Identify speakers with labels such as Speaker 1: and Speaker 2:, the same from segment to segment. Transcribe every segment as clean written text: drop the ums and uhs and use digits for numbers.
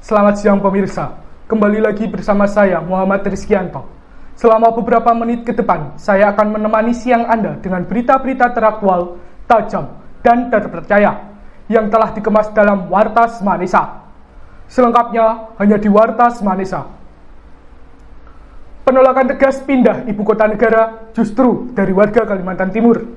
Speaker 1: Selamat siang pemirsa, kembali lagi bersama saya Muhammad Rizkianto. Selama beberapa menit ke depan, saya akan menemani siang Anda dengan berita-berita teraktual, tajam, dan terpercaya yang telah dikemas dalam Wartas Manisa. Selengkapnya hanya di Wartas Manisa. Penolakan tegas pindah ibu kota negara justru dari warga Kalimantan Timur.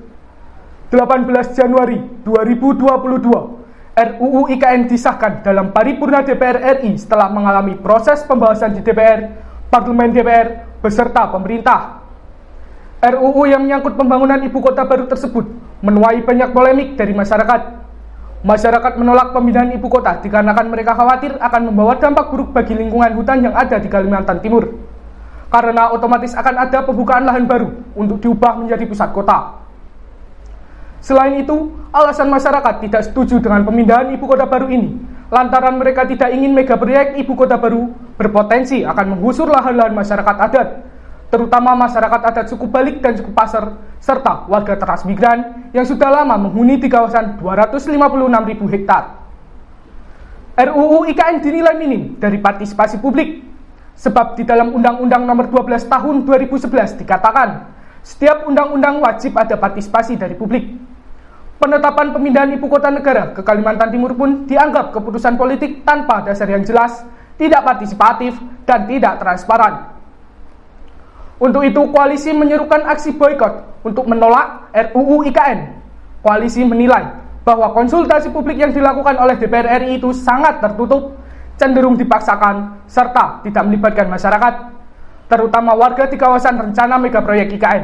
Speaker 1: 18 Januari 2022, RUU IKN disahkan dalam paripurna DPR RI setelah mengalami proses pembahasan di DPR, Parlemen DPR, beserta pemerintah. RUU yang menyangkut pembangunan ibu kota baru tersebut menuai banyak polemik dari masyarakat. Masyarakat menolak pemindahan ibu kota dikarenakan mereka khawatir akan membawa dampak buruk bagi lingkungan hutan yang ada di Kalimantan Timur. Karena otomatis akan ada pembukaan lahan baru untuk diubah menjadi pusat kota. Selain itu, alasan masyarakat tidak setuju dengan pemindahan ibu kota baru ini, lantaran mereka tidak ingin mega proyek ibu kota baru berpotensi akan menggusur lahan-lahan masyarakat adat, terutama masyarakat adat suku Balik dan suku Pasar, serta warga transmigran yang sudah lama menghuni di kawasan 256.000 hektar. RUU IKN dinilai minim dari partisipasi publik, sebab di dalam Undang-Undang Nomor 12 Tahun 2011 dikatakan, setiap undang-undang wajib ada partisipasi dari publik. Penetapan pemindahan ibu kota negara ke Kalimantan Timur pun dianggap keputusan politik tanpa dasar yang jelas, tidak partisipatif, dan tidak transparan. Untuk itu, koalisi menyerukan aksi boikot untuk menolak RUU IKN. Koalisi menilai bahwa konsultasi publik yang dilakukan oleh DPR RI itu sangat tertutup, cenderung dipaksakan, serta tidak melibatkan masyarakat, terutama warga di kawasan rencana megaproyek IKN.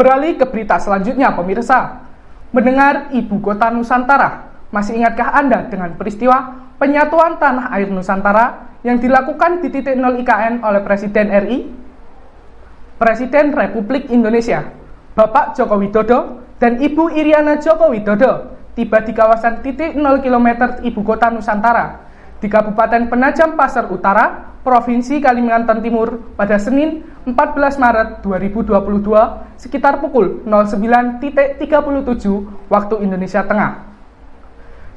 Speaker 1: Beralih ke berita selanjutnya, pemirsa. Mendengar Ibu Kota Nusantara, masih ingatkah Anda dengan peristiwa penyatuan tanah air Nusantara yang dilakukan di titik 0 IKN oleh Presiden RI? Presiden Republik Indonesia, Bapak Joko Widodo dan Ibu Iriana Joko Widodo tiba di kawasan titik 0 km Ibu Kota Nusantara di Kabupaten Penajam Pasar Utara, Provinsi Kalimantan Timur pada Senin 14 Maret 2022 sekitar pukul 09.37 waktu Indonesia Tengah.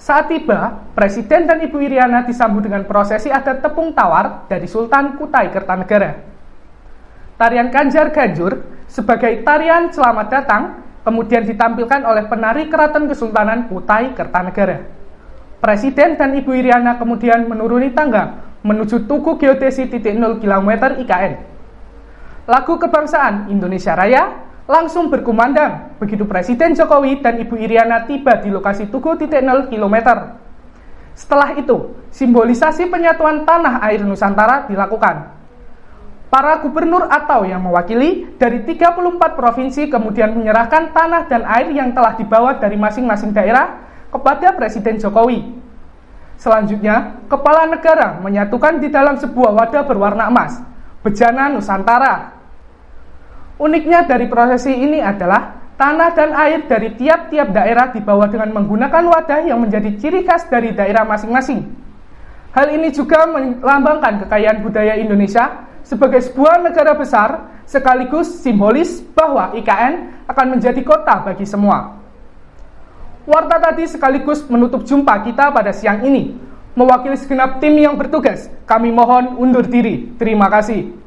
Speaker 1: Saat tiba, Presiden dan Ibu Iriana disambut dengan prosesi adat tepung tawar dari Sultan Kutai Kertanegara. Tarian Ganjar Ganjur sebagai tarian selamat datang kemudian ditampilkan oleh penari Keraton Kesultanan Kutai Kertanegara. Presiden dan Ibu Iriana kemudian menuruni tangga menuju Tugu Geodesi titik 0 km IKN. Lagu kebangsaan Indonesia Raya langsung berkumandang begitu Presiden Jokowi dan Ibu Iriana tiba di lokasi Tugu titik 0 km. Setelah itu, simbolisasi penyatuan tanah air Nusantara dilakukan. Para gubernur atau yang mewakili dari 34 provinsi kemudian menyerahkan tanah dan air yang telah dibawa dari masing-masing daerah kepada Presiden Jokowi. Selanjutnya, Kepala Negara menyatukan di dalam sebuah wadah berwarna emas, bejana Nusantara. Uniknya dari prosesi ini adalah tanah dan air dari tiap-tiap daerah dibawa dengan menggunakan wadah yang menjadi ciri khas dari daerah masing-masing. Hal ini juga melambangkan kekayaan budaya Indonesia sebagai sebuah negara besar, sekaligus simbolis bahwa IKN akan menjadi kota bagi semua. Warta tadi sekaligus menutup jumpa kita pada siang ini. Mewakili segenap tim yang bertugas, kami mohon undur diri. Terima kasih.